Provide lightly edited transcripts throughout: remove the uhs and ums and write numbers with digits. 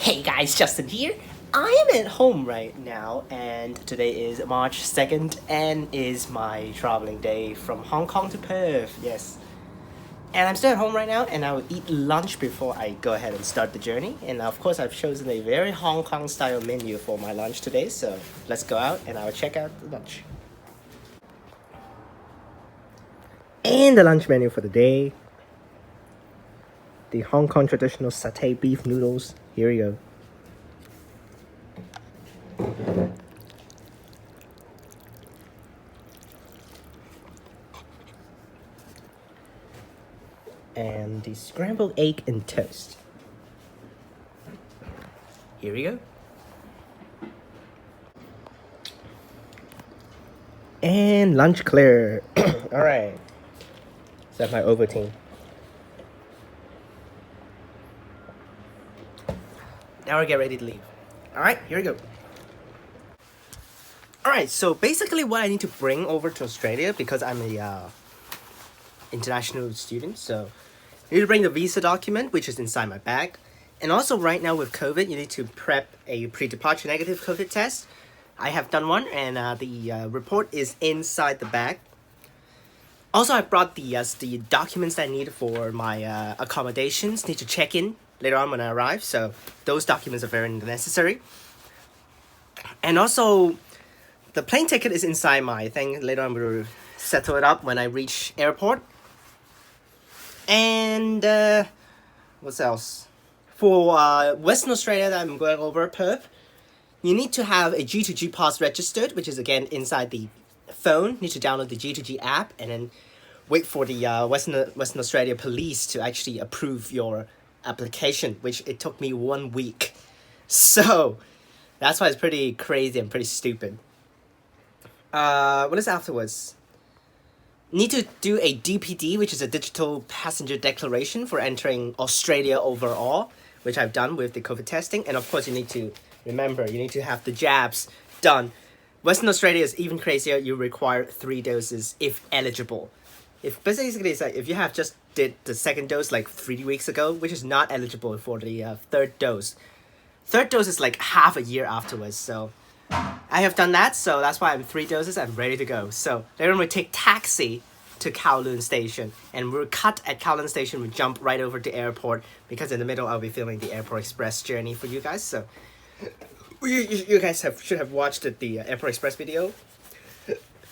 Hey guys, Justin here. I am at home right now, and today is March 2nd and is my traveling day from Hong Kong to Perth. Yes. And I'm still at home right now, and I will eat lunch before I go ahead and start the journey. And of course, I've chosen a very Hong Kong style menu for my lunch today, so let's go out and I'll check out the lunch. And the lunch menu for the day: the Hong Kong traditional satay beef noodles. Here we go. And the scrambled egg and toast. Here we go. And lunch clear. All right. Is that my Ovaltine? Now we get ready to leave. All right, here we go. All right, so basically what I need to bring over to Australia, because I'm a international student, so I need to bring the visa document, which is inside my bag. And also right now with COVID, you need to prep a pre-departure negative COVID test. I have done one, and the report is inside the bag. Also, I brought the documents that I need for my accommodations. Need to check in later on when I arrive, so those documents are very necessary. And also, the plane ticket is inside my thing. Later on, we'll settle it up when I reach airport. And what else? For Western Australia that I'm going over, Perth, you need to have a G2G pass registered, which is again inside the phone. You need to download the G2G app and then wait for the Western Australia police to actually approve your application, which it took me 1 week. So that's why it's pretty crazy and pretty stupid. What is afterwards? Need to do a DPD, which is a digital passenger declaration for entering Australia overall, which I've done with the COVID testing. And of course, you need to remember, you need to have the jabs done. Western Australia is even crazier. You require 3 doses if eligible. If basically it's like if you have just did the second dose like 3 weeks ago, which is not eligible for the third dose. Third dose is like half a year afterwards. So I have done that, so that's why I'm 3 doses. I'm ready to go. So later we take taxi to Kowloon Station, and we'll cut at Kowloon Station. We jump right over to airport, because in the middle I'll be filming the Airport Express journey for you guys. So you guys should have watched the Airport Express video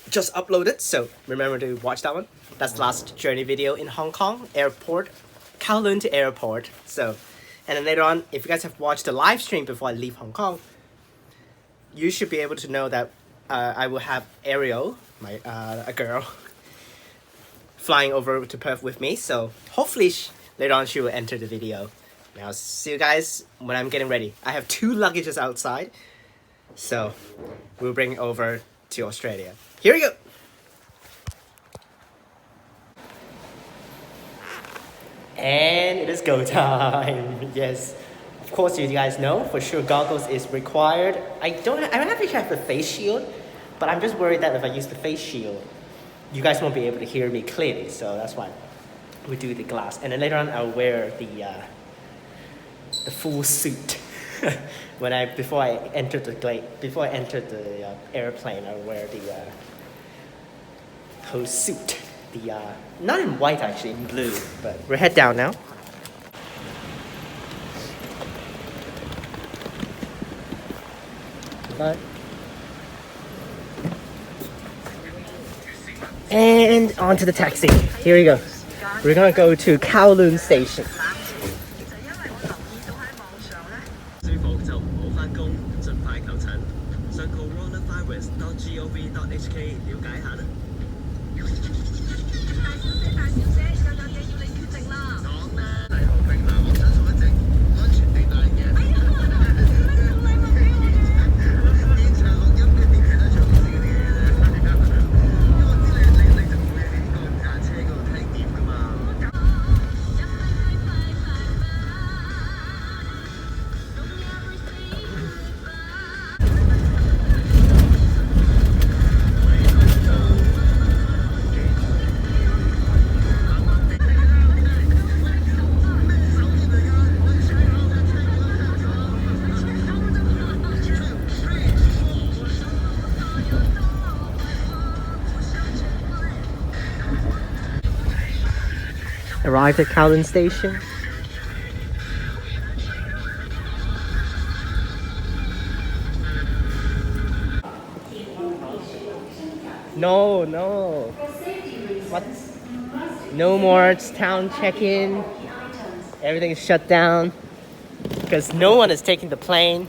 just uploaded, so remember to watch that one. That's the last journey video in Hong Kong airport, Kowloon to airport. So, and then later on, if you guys have watched the live stream before I leave Hong Kong, you should be able to know that I will have Ariel, my a girl, flying over to Perth with me. So hopefully later on she will enter the video. Now see you guys when I'm getting ready. I have 2 luggages outside, so we'll bring it over to Australia. Here we go. And it is go time. Yes. Of course, you guys know for sure goggles is required. I don't actually have a face shield, but I'm just worried that if I use the face shield, you guys won't be able to hear me clearly. So that's why we do the glass. And then later on, I'll wear the full suit. Before I enter the airplane, I'll wear the whole suit. Not in white actually, in blue. But we're head down now. Bye. And onto the taxi. Here we go. We're gonna go to Kowloon Station. Arrived at Kowloon Station. No, no. What? No more town check-in. Everything is shut down because no one is taking the plane.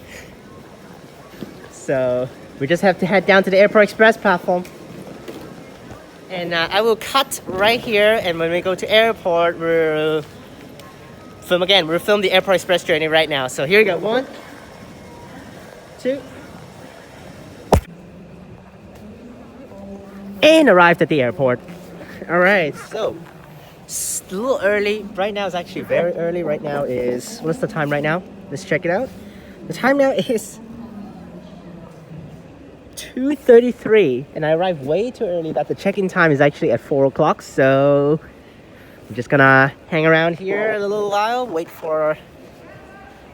So we just have to head down to the Airport Express platform. And I will cut right here, and when we go to airport, we'll film again. We'll film the Airport Express journey right now. So here we go. 1, 2. And arrived at the airport. All right, so it's a little early. Right now it's actually very early. Right now is, what's the time right now? Let's check it out. The time now is 2:33, and I arrived way too early that the check-in time is actually at 4 o'clock. So I'm just gonna hang around here a little while, wait for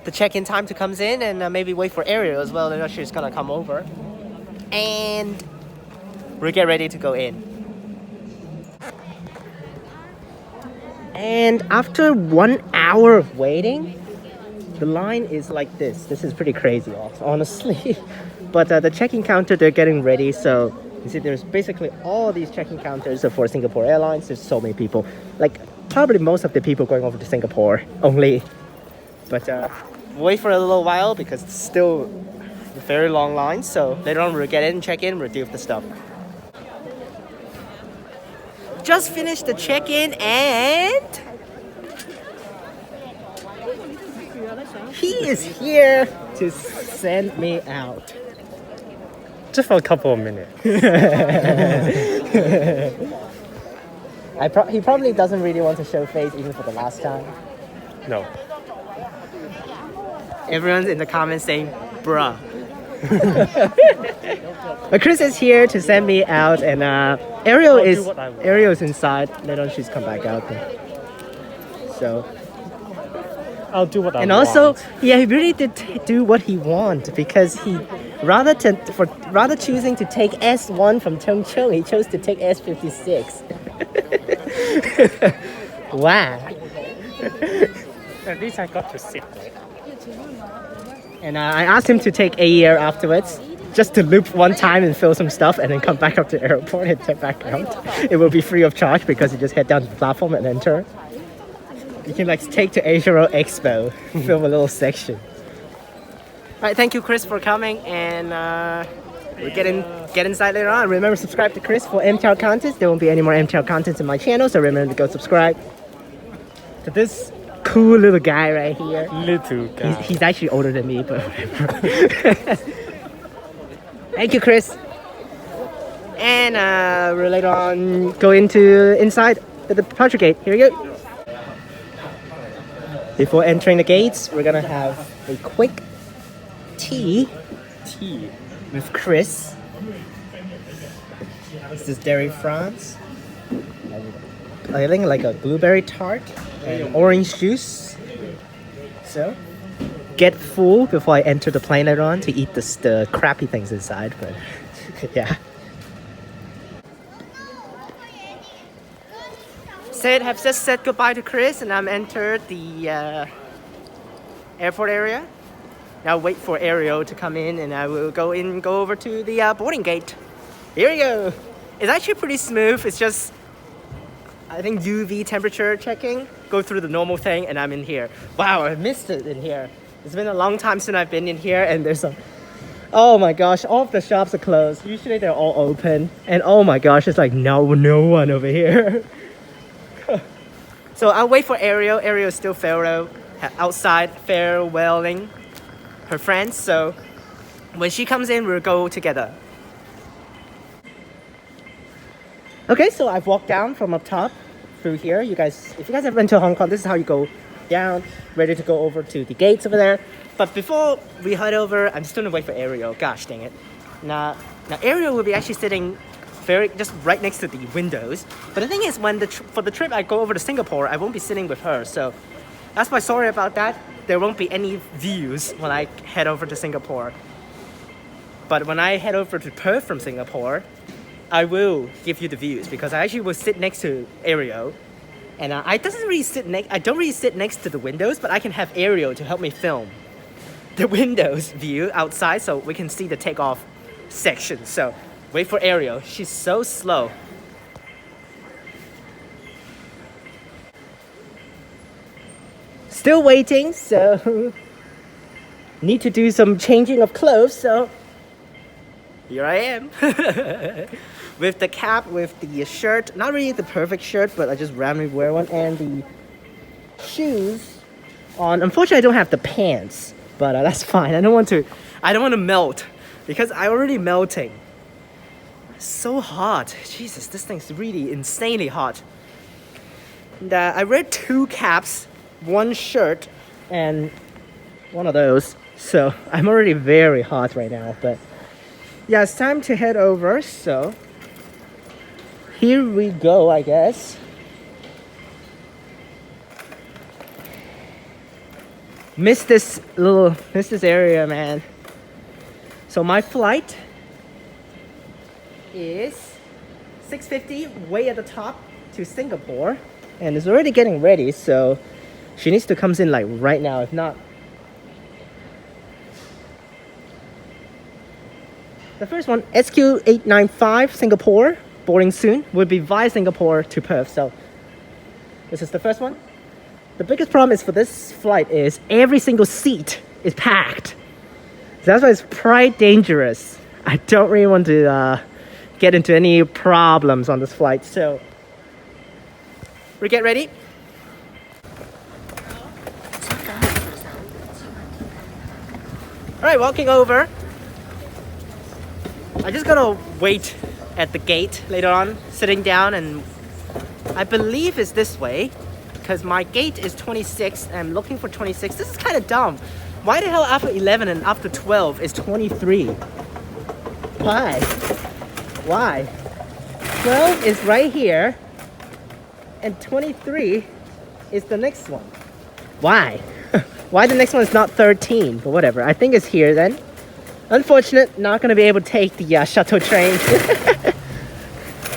the check-in time to come in, and maybe wait for Ariel as well. I know she's gonna come over, and we'll get ready to go in. And after 1 hour of waiting, the line is like this. This is pretty crazy, honestly. But the check-in counter, they're getting ready. So you see, there's basically all these check-in counters for Singapore Airlines. There's so many people. Like probably most of the people going over to Singapore only. But wait for a little while because it's still a very long line. So later on we'll get in, check in, we'll deal with the stuff. Just finished the check-in and he is here to send me out. Just for a couple of minutes. He probably doesn't really want to show face even for the last time. No. Everyone's in the comments saying, bruh. But Chris is here to send me out, and Ariel is inside. Later on she's come back out. So I'll do what I want. And also, yeah, he really did do what he wanted, because he rather choosing to take S1 from Tung Chung, he chose to take S56. Wow. At least I got to sit. And I asked him to take AER afterwards, just to loop one time and fill some stuff, and then come back up to the airport and check back out. It will be free of charge because you just head down to the platform and enter. You can like take to Asia Road Expo, film a little section. All right, thank you, Chris, for coming, and we'll get inside later on. Remember, subscribe to Chris for MTR contents. There won't be any more MTR contents in my channel, so remember to go subscribe to this cool little guy right here. Little guy. He's actually older than me, but whatever. Thank you, Chris. And we'll later on go inside the departure gate. Here we go. Before entering the gates, we're gonna have a quick tea with Chris. This is Dairy France. I think like a blueberry tart and orange juice. So get full before I enter the plane later on to eat the crappy things inside. But yeah. Have just said goodbye to Chris, and I'm entered the airport area. Now wait for Ariel to come in, and I will go over to the boarding gate. Here we go. It's actually pretty smooth. It's just, I think, UV temperature checking. Go through the normal thing, and I'm in here. Wow, I missed it in here. It's been a long time since I've been in here, and there's a, oh my gosh, all of the shops are closed. Usually they're all open, and oh my gosh, it's like no one over here. So I'll wait for Ariel. Ariel is still outside farewelling her friends. So when she comes in, we'll go together. Okay, so I've walked down from up top through here. If you guys have been to Hong Kong, this is how you go down, ready to go over to the gates over there. But before we head over, I'm still gonna wait for Ariel. Gosh dang it. Now Ariel will be actually sitting just right next to the windows. But the thing is, for the trip I go over to Singapore, I won't be sitting with her. So that's why, sorry about that. There won't be any views when I head over to Singapore. But when I head over to Perth from Singapore, I will give you the views, because I actually will sit next to Ariel, And I don't really sit next to the windows, but I can have Ariel to help me film the windows view outside so we can see the takeoff section. So wait for Ariel. She's so slow. Still waiting, so need to do some changing of clothes, so here I am. With the cap, with the shirt, not really the perfect shirt, but I just randomly wear one, and the shoes on. Unfortunately, I don't have the pants, but that's fine. I don't want to melt because I'm already melting. It's so hot. Jesus, this thing's really insanely hot. And, I wear 2 caps, 1 shirt, and one of those. So I'm already very hot right now, but yeah, it's time to head over. So here we go, I guess. Miss this area, man. So my flight is 6:50, way at the top to Singapore, and it's already getting ready. So she needs to come in like right now. If not, the first one, SQ895 Singapore, boarding soon, will be via Singapore to Perth. So this is the first one. The biggest problem is for this flight is every single seat is packed. So that's why it's quite dangerous. I don't really want to get into any problems on this flight. So we get ready. All right, walking over. I just gotta wait at the gate later on, sitting down, and I believe it's this way because my gate is 26 and I'm looking for 26. This is kind of dumb. Why the hell after 11 and after 12 is 23? Why? 12 is right here and 23 is the next one. Why? Why the next one is not 13? But whatever, I think it's here then. Unfortunate, not gonna be able to take the shuttle train.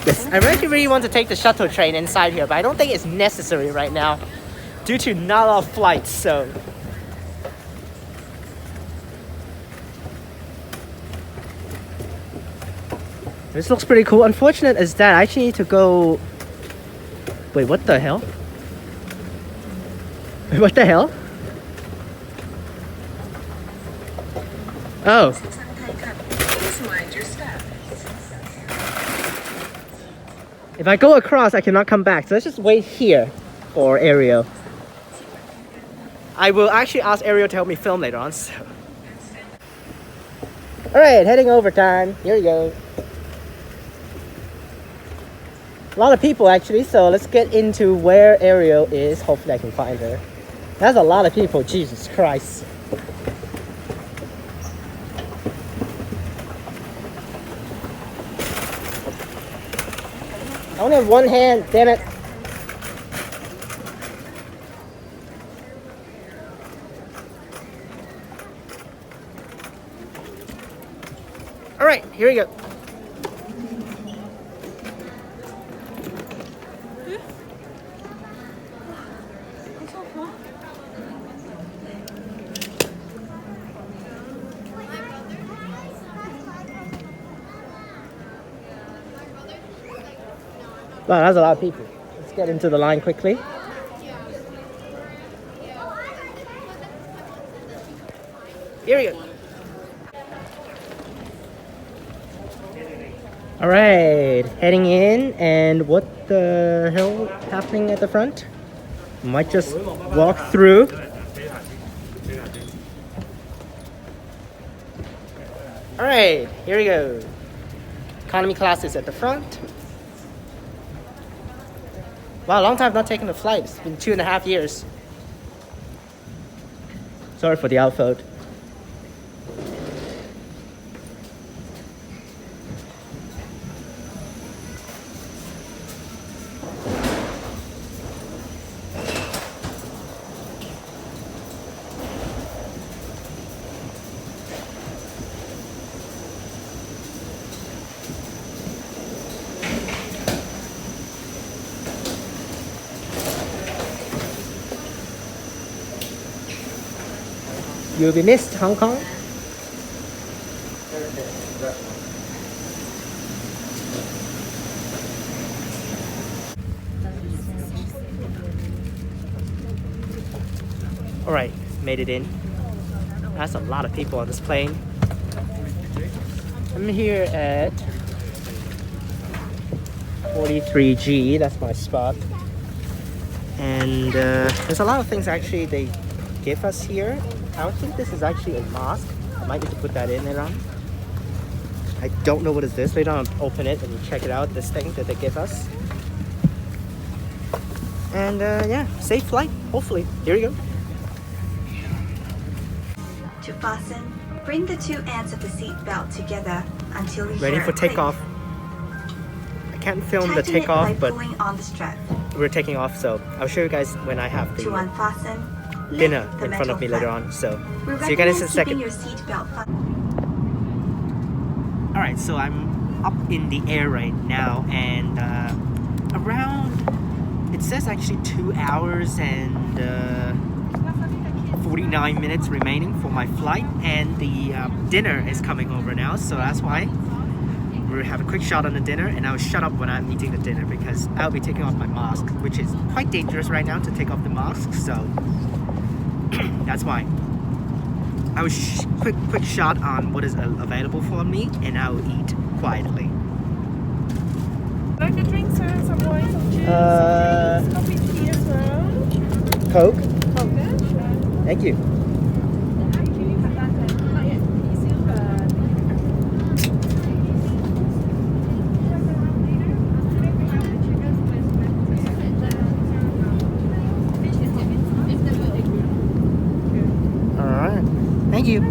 Yes, I really want to take the shuttle train inside here, but I don't think it's necessary right now due to not a lot of flights, so. This looks pretty cool. Unfortunate is that I actually need to go. Wait, what the hell? What the hell? Oh. If I go across, I cannot come back. So let's just wait here for Ariel. I will actually ask Ariel to help me film later on. So. Alright, heading over time. Here we go. A lot of people actually, so let's get into where Ariel is. Hopefully I can find her. That's a lot of people, Jesus Christ. I only have one hand, damn it. All right, here we go. Wow, that's a lot of people. Let's get into the line quickly. Here we go. All right, heading in, and what the hell happening at the front? Might just walk through. All right, here we go. Economy class is at the front. Wow, long time not taking a flight. It's been 2.5 years. Sorry for the outfit. You'll be missed, Hong Kong. Alright, made it in. That's a lot of people on this plane. I'm here at 43G, that's my spot. And there's a lot of things actually they give us here. I don't think this is actually a mask. I might need to put that in later on. I don't know what is this. Later on, I'll open it and you check it out, this thing that they give us. And yeah, safe flight, hopefully. Here we go. To fasten, bring the two ends of the seat belt together until you Ready hear for a click. takeoff. I can't film the Tighten it takeoff, by but pulling on the strap. we're taking off, so I'll show you guys when I have To the unfasten, dinner lift the in front of me metal later flap. on. So We see you guys in a recommend keeping second. your seat belt Alright, so I'm up in the air right now, and around, it says actually 2 hours and 49 minutes remaining for my flight, and the dinner is coming over now, so that's why we'll have a quick shot on the dinner, and I'll shut up when I'm eating the dinner because I'll be taking off my mask, which is quite dangerous right now to take off the mask, so that's why. I will quick shot on what is available for me, and I will eat quietly. Like a drink, sir, some wine, some juice, some drinks, coffee, tea as well. Coke? Okay, sure. Thank you. Alright. Thank you.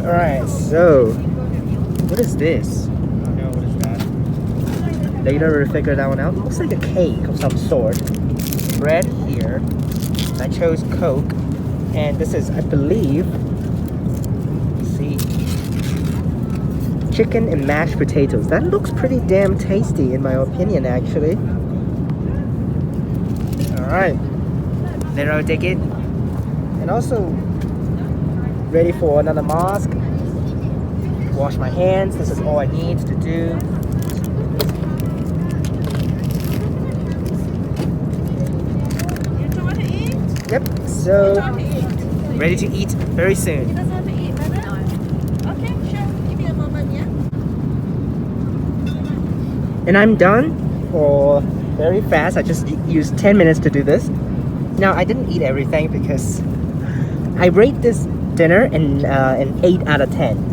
Alright, so what is this? I don't know, what is that? Later we'll figure that one out. It looks like a cake of some sort. Bread here. I chose Coke. And this is, I believe, let's see, chicken and mashed potatoes. That looks pretty damn tasty in my opinion, actually. Alright. Later I'll take it. And also, ready for another mask. Wash my hands. This is all I need to do. You don't want to eat? Yep, You so don't want to eat? ready to eat very He soon. doesn't want to eat, baby? Okay, sure. Give me a moment, yeah? And I'm done for very fast. I just used 10 minutes to do this. Now, I didn't eat everything because I rate this dinner an 8 out of 10.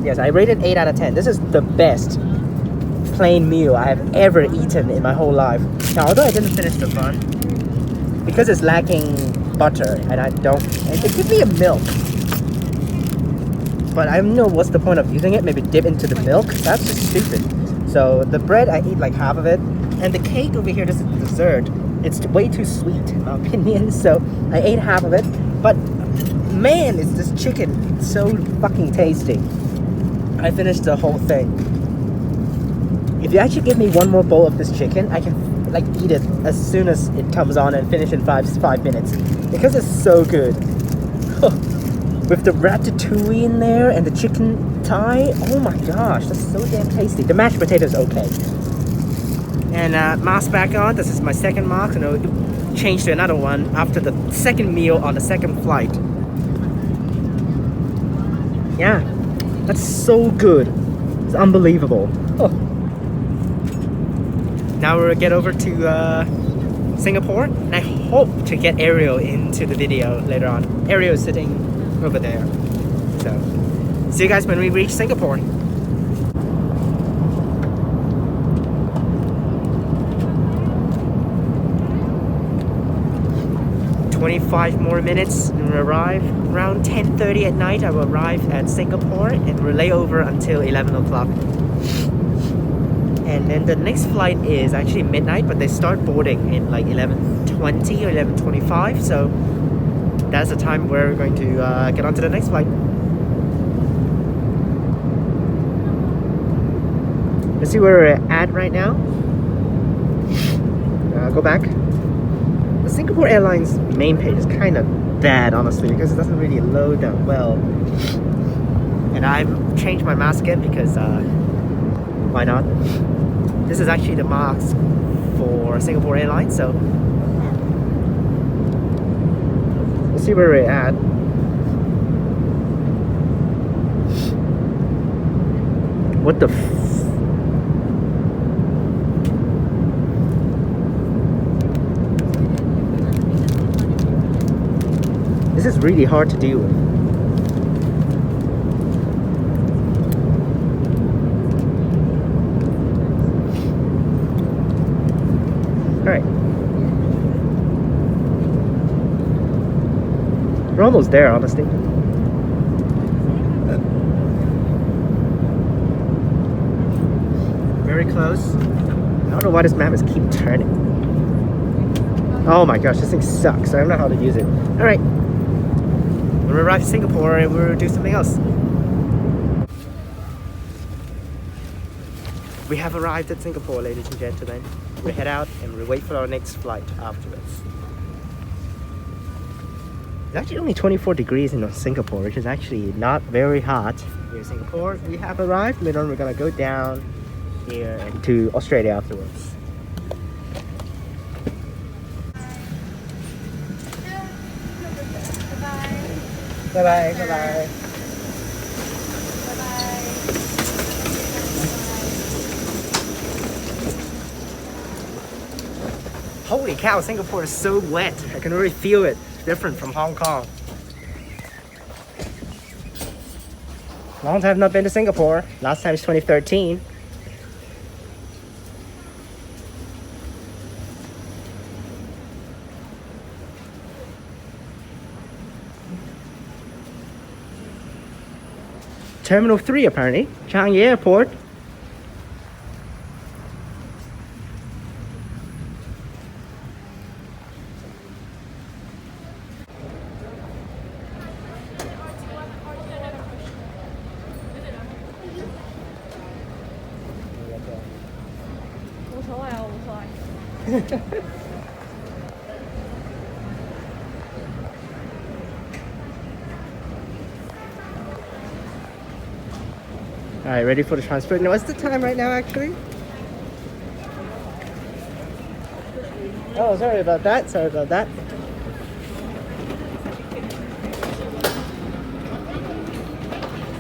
Yes, I rated 8 out of 10. This is the best plain meal I have ever eaten in my whole life. Now, although I didn't finish the bun, because it's lacking butter, and I don't, and they give me a milk. But I don't know what's the point of using it. Maybe dip into the milk. That's just stupid. So the bread, I eat like half of it. And the cake over here, this is dessert. It's way too sweet in my opinion. So I ate half of it. But man, is this chicken so fucking tasty. I finished the whole thing. If you actually give me one more bowl of this chicken, I can like eat it as soon as it comes on and finish in 5 minutes. Because it's so good. With the ratatouille in there and the chicken thigh, oh my gosh, that's so damn tasty. The mashed potatoes okay. And mask back on. This is my second mask, and I'll change to another one after the second meal on the second flight. Yeah, that's so good. It's unbelievable. Oh. Now we'll get over to Singapore, and I hope to get Ariel into the video later on. Ariel is sitting over there. So, see you guys when we reach Singapore. 25 more minutes and we'll arrive. Around 10:30 at night, I will arrive at Singapore and we'll lay over until 11 o'clock. And then the next flight is actually midnight, but they start boarding in like 11:20 or 11:25. So that's the time we're going to get on to the next flight. Let's see where we're at right now. Go back. The Singapore Airlines main page is kind of bad, honestly, because it doesn't really load that well. And I've changed my mask again because why not? This is actually the mask for Singapore Airlines, so we'll see where we're at. What the This is really hard to deal with. Alright. We're almost there, honestly. Very close. I don't know why this map is keep turning. Oh my gosh, this thing sucks. I don't know how to use it. Alright. When we arrive in Singapore, we'll do something else. We have arrived at Singapore, ladies and gentlemen. We head out and we wait for our next flight afterwards. It's actually only 24 degrees in Singapore, which is actually not very hot. Here in Singapore, we have arrived. Later on, we're gonna go down here and to Australia afterwards. Bye bye. Bye bye. Holy cow, Singapore is so wet. I can really feel it. It's different from Hong Kong. Long time not been to Singapore. Last time is 2013. Terminal 3 apparently, Changi Airport. Alright, ready for the transfer. Now, what's the time right now, actually? Oh, sorry about that. Sorry about that.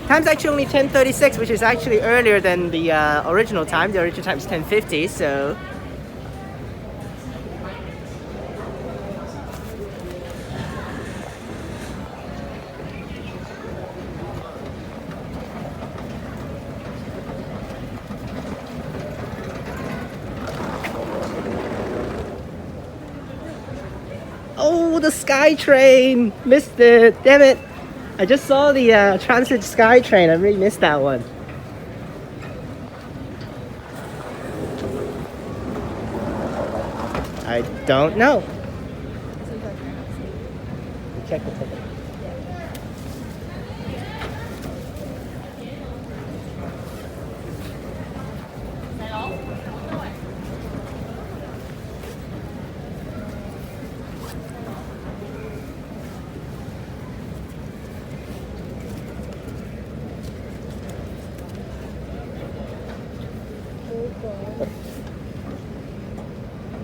Time's actually only 10:36, which is actually earlier than the original time. The original time is 10:50, so... Oh, the SkyTrain! Missed it! Damn it! I just saw the Transit SkyTrain. I really missed that one. I don't know. Check the ticket.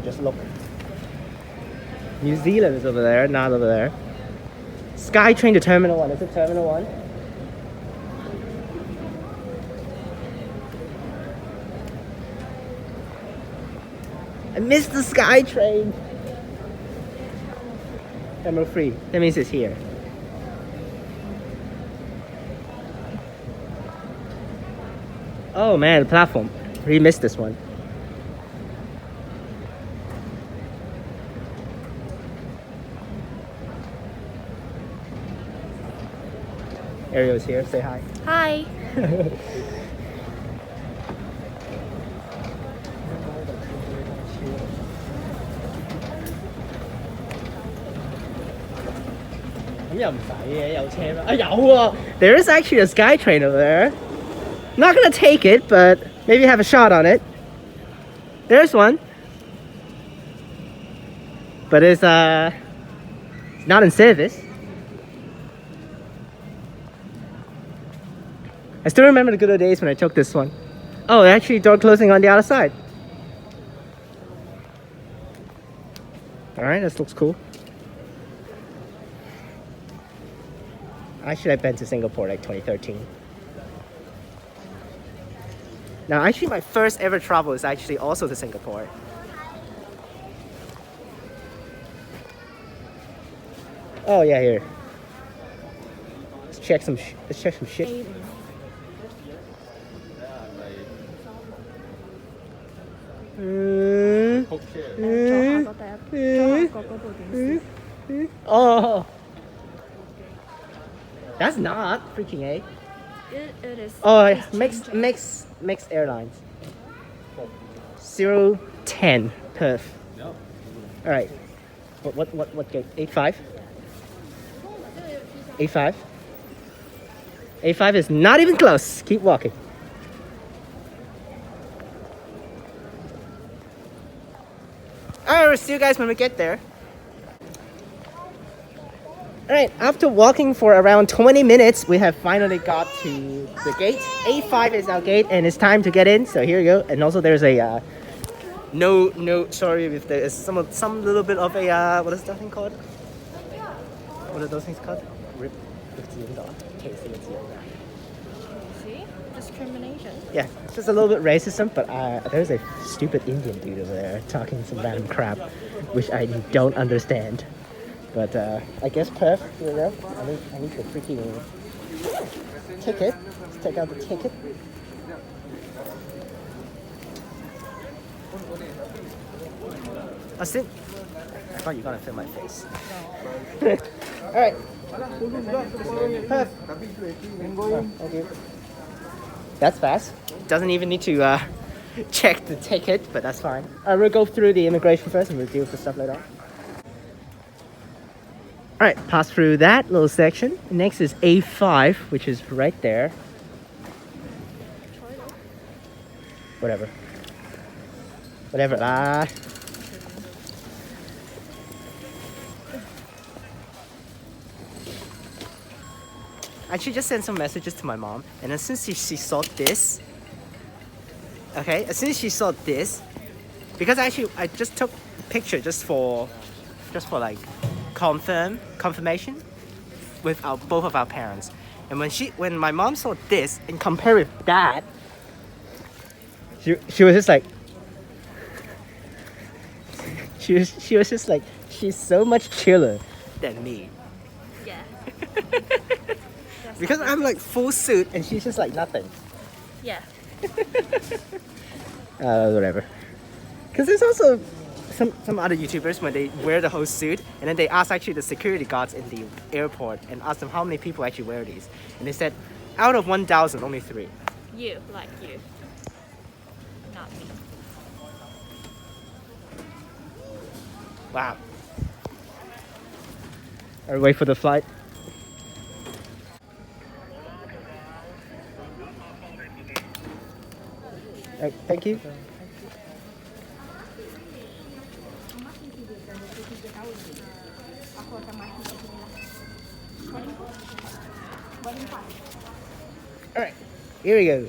Just look. New Zealand is over there, not over there. SkyTrain to Terminal 1. Is it Terminal 1? I missed the SkyTrain. Terminal 3. That means it's here. Oh man, the platform. Really missed this one. Ariel's here. Say hi. Hi. There is actually a SkyTrain over there. Not gonna take it, but maybe have a shot on it. There's one. but it's not in service. I still remember the good old days when I took this one. Oh, actually door closing on the other side. Alright, this looks cool. Actually, I've been to Singapore like 2013. Now, actually, my first ever travel is actually also to Singapore. Oh yeah, here. Let's check some shit. Oh, that's not freaking A. It is. Oh, It's mixed airlines. 010 Perth. All right. What gate? 85. 85. 85 is not even close. Keep walking. Alright, we'll see you guys when we get there. Alright, after walking for around 20 minutes, we have finally got to the gate. A5 is our gate and it's time to get in, so here you go. And also there's a sorry if there is some little bit of a what is that thing called? What are those things called? Rip. See? Discrimination. Yeah, it's just a little bit racism, but there's a stupid Indian dude over there talking some random crap, which I don't understand. But I guess Perth, you know, I need the freaking ticket. Let's take out the ticket. I thought you were gonna film my face. All right. Perth. Thank you. That's fast. Doesn't even need to check the ticket, but that's fine. We'll go through the immigration first and we'll deal with the stuff later on. Alright, pass through that little section. Next is A5, which is right there. Whatever. Whatever. I actually just sent some messages to my mom, and as soon as she saw this, okay, as soon as she saw this, because I just took a picture just for like confirmation with both of our parents, and when my mom saw this and compared with that, she was just like, she was just like, she's so much chiller than me. Yeah. Because I'm like full suit and she's just like nothing. Yeah. Whatever. Because there's also some other YouTubers when they wear the whole suit and then they ask actually the security guards in the airport and ask them how many people actually wear these. And they said, out of 1,000, only 3. You, like you. Not me. Wow. Alright, wait for the flight. Alright, thank you. Alright, here we go.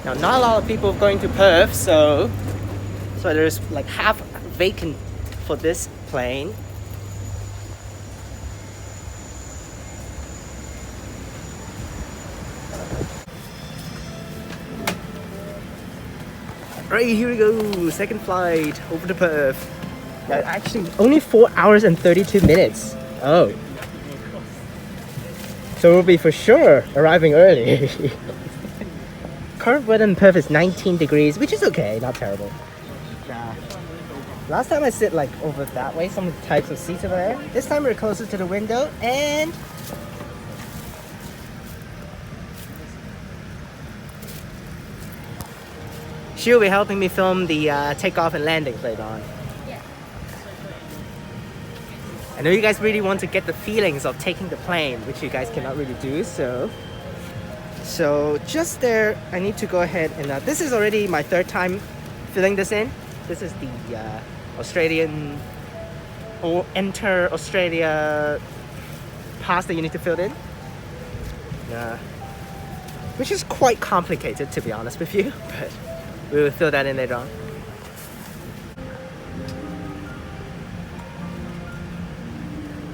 Now, not a lot of people going to Perth, so there's like half vacant for this plane. Right, here we go, second flight over to Perth. Yeah, actually, only 4 hours and 32 minutes. Oh. So we'll be for sure arriving early. Current weather in Perth is 19 degrees, which is okay, not terrible. Last time I sit like over that way, some of the types of seats over there. This time we're closer to the window and she'll be helping me film the takeoff and landings later on. Yeah. I know you guys really want to get the feelings of taking the plane, which you guys cannot really do, so just there, I need to go ahead and this is already my third time filling this in. This is the Australian or enter Australia pass that you need to fill in. Which is quite complicated, to be honest with you, but we will fill that in later on.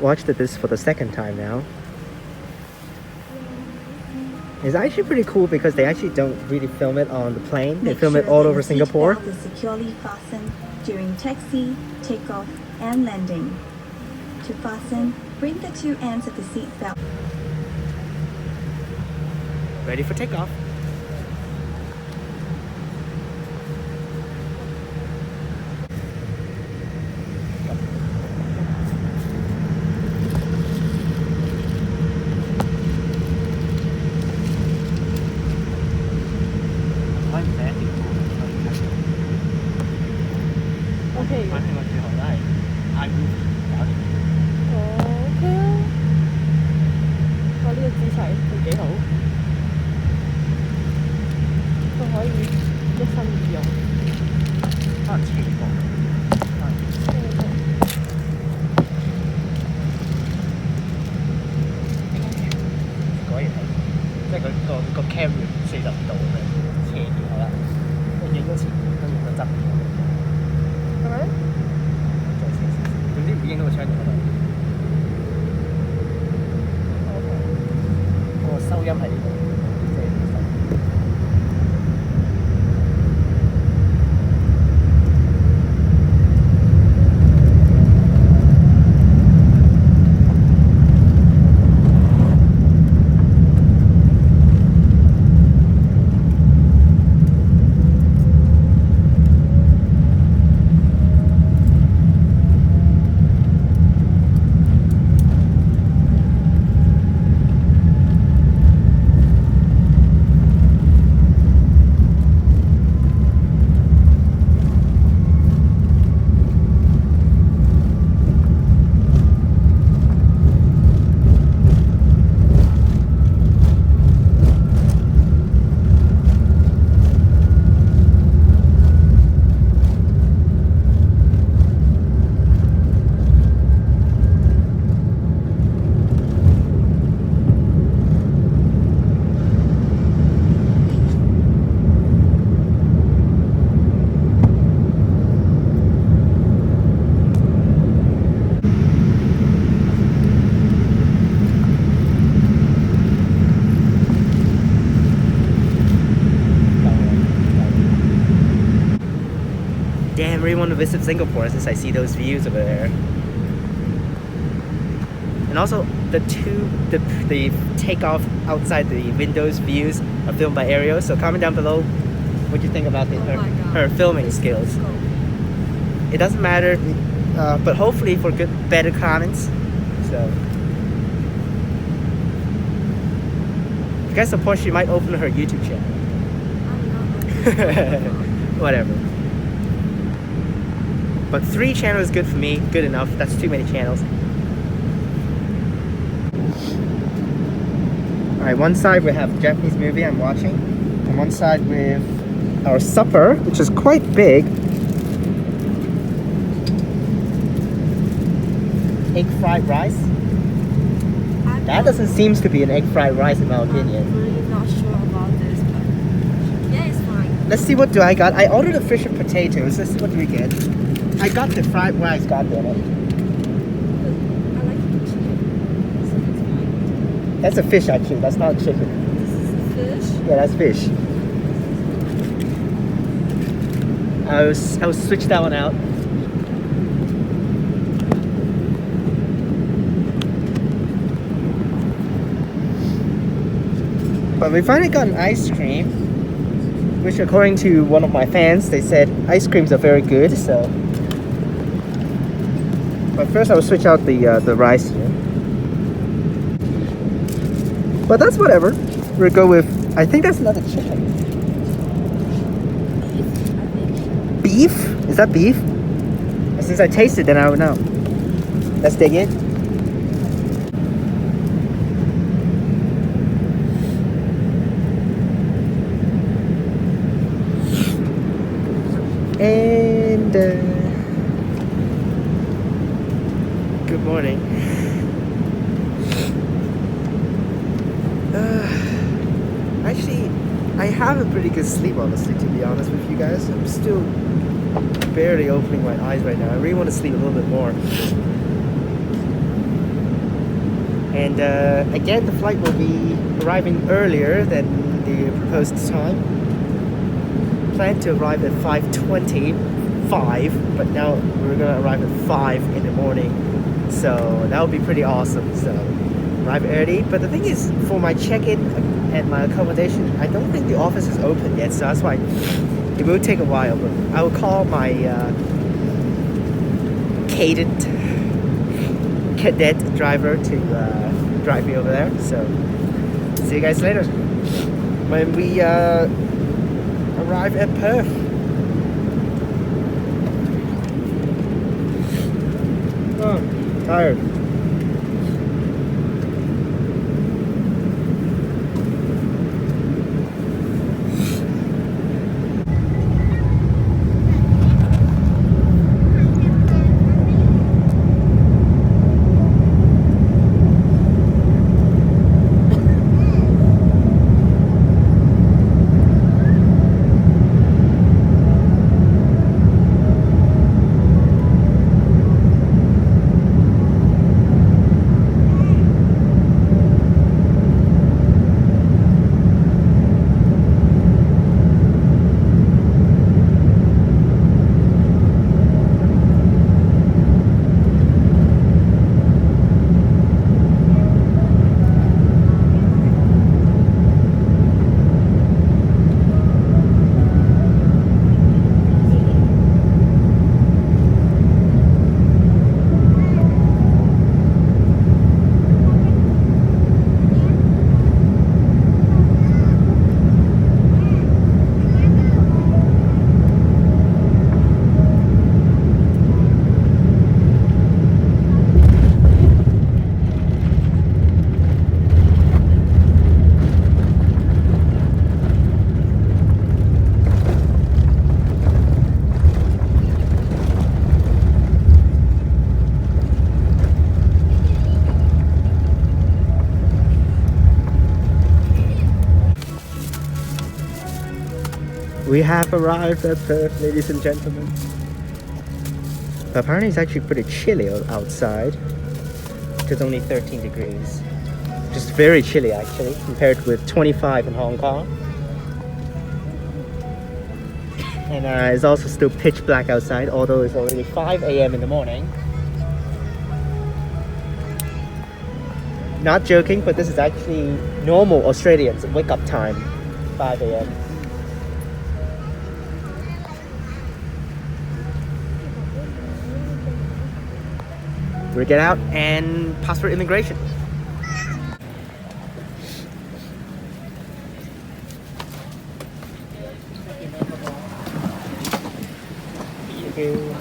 Watched this for the second time now. It's actually pretty cool because they actually don't really film it on the plane. They film it all over Singapore. Make sure the seatbelt is securely fastened during taxi, takeoff, and landing. To fasten, bring the two ends of the seat belt. Ready for takeoff. OK。 OK 啊，我呢個姿勢都幾好，都可以一心二用。果然係，即係佢個 cam 45度咁樣斜住係啦，你影咗前面，跟住個側邊。係咪？再斜少少，總之唔影到個窗就得啦。個收音喺呢度，即係Damn, I really want to visit Singapore since I see those views over there. And also, the takeoff outside the windows views are filmed by Ariel. So comment down below what you think about her filming skills. It doesn't matter, but hopefully for better comments. So, if you guys support, she might open her YouTube channel. Whatever. But 3 channels is good for me, good enough. That's too many channels. Alright, one side we have Japanese movie I'm watching, and one side with our supper, which is quite big. Egg fried rice. That doesn't seem to be an egg fried rice in my opinion. I'm really not sure about this, but yeah, it's fine. Let's see, what do I got? I ordered a fish and potatoes. Let's see what do we get. I got the fried rice, goddamn it. I like the chicken, so it's fine. That's a fish actually, that's not chicken. This is fish? Yeah, that's fish. I'll switch that one out. But we finally got an ice cream, which according to one of my fans, they said ice creams are very good, so But first, I will switch out the rice here. But that's whatever. We'll go with. I think that's another chicken. Beef? Is that beef? Since I tasted, then I would know. Let's dig in. And good morning. Actually, I have a pretty good sleep, honestly, to be honest with you guys. I'm still barely opening my eyes right now. I really want to sleep a little bit more. And again, the flight will be arriving earlier than the proposed time. Planned to arrive at 5:25, but now we're gonna arrive at 5 in the morning. So that would be pretty awesome. So arrive early. But the thing is, for my check-in and my accommodation, I don't think the office is open yet. So that's why it will take a while. But I will call my cadet driver to drive me over there. So see you guys later when we arrive at Perth. Oh, tired. We have arrived at Perth, ladies and gentlemen. But apparently it's actually pretty chilly outside. It's only 13 degrees. Just very chilly actually, compared with 25 in Hong Kong. And it's also still pitch black outside, although it's already 5 a.m. in the morning. Not joking, but this is actually normal Australians wake up time, 5 a.m. We get out and pass through immigration. Thank you.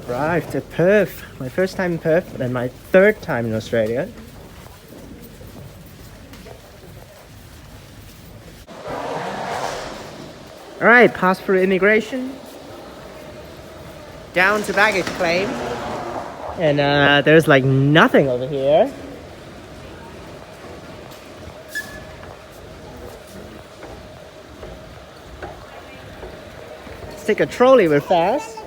Arrived at Perth. My first time in Perth and my third time in Australia. Alright, pass through immigration. Down to baggage claim. And there's like nothing over here. Let's take a trolley real fast.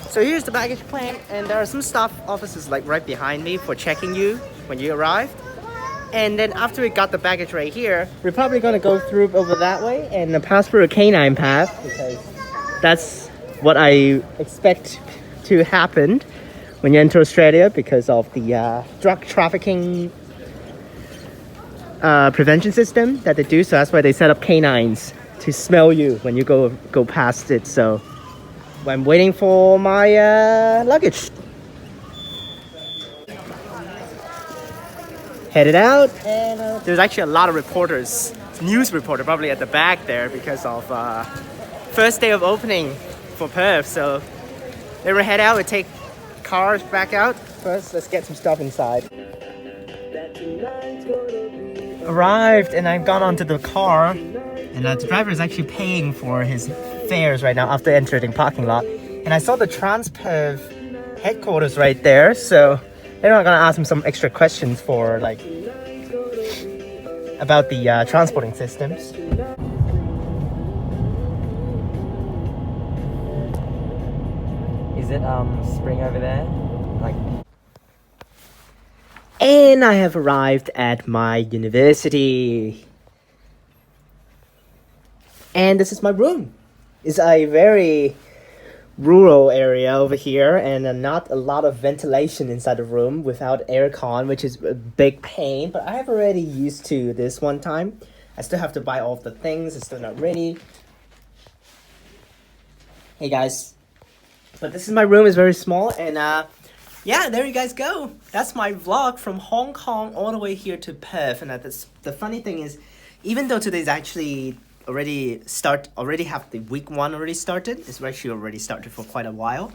So here's the baggage claim, and there are some staff officers like right behind me for checking you when you arrived. And then after we got the baggage right here, we're probably gonna go through over that way and pass through a canine path, because that's what I expect to happen when you enter Australia because of the drug trafficking prevention system that they do. So that's why they set up canines to smell you when you go past it. So I'm waiting for my luggage. Headed out, and there's actually a lot of reporters, news reporter probably at the back there because of first day of opening for Perth. So they will head out and take cars back out. First, let's get some stuff inside. Arrived, and I've gone onto the car, and the driver is actually paying for his fares right now after entering parking lot. And I saw the Transperth headquarters right there, so they're not gonna ask him some extra questions for like about the transporting systems. Is it spring over there? Like. And I have arrived at my university. And this is my room. It's a very rural area over here, and not a lot of ventilation inside the room without aircon, which is a big pain, but I have already used to this one time. I still have to buy all of the things. It's still not ready. Hey guys, but this is my room. It's very small, and yeah, there you guys go. That's my vlog from Hong Kong all the way here to Perth. And the funny thing is, even though today's actually already have the week 1 already started. It's actually already started for quite a while.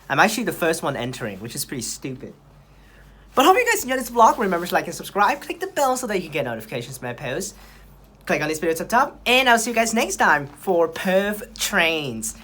I'm actually the first one entering, which is pretty stupid. But hope you guys enjoyed this vlog. Remember to like and subscribe. Click the bell so that you can get notifications when I post. Click on this video at the top. And I'll see you guys next time for Perth trains.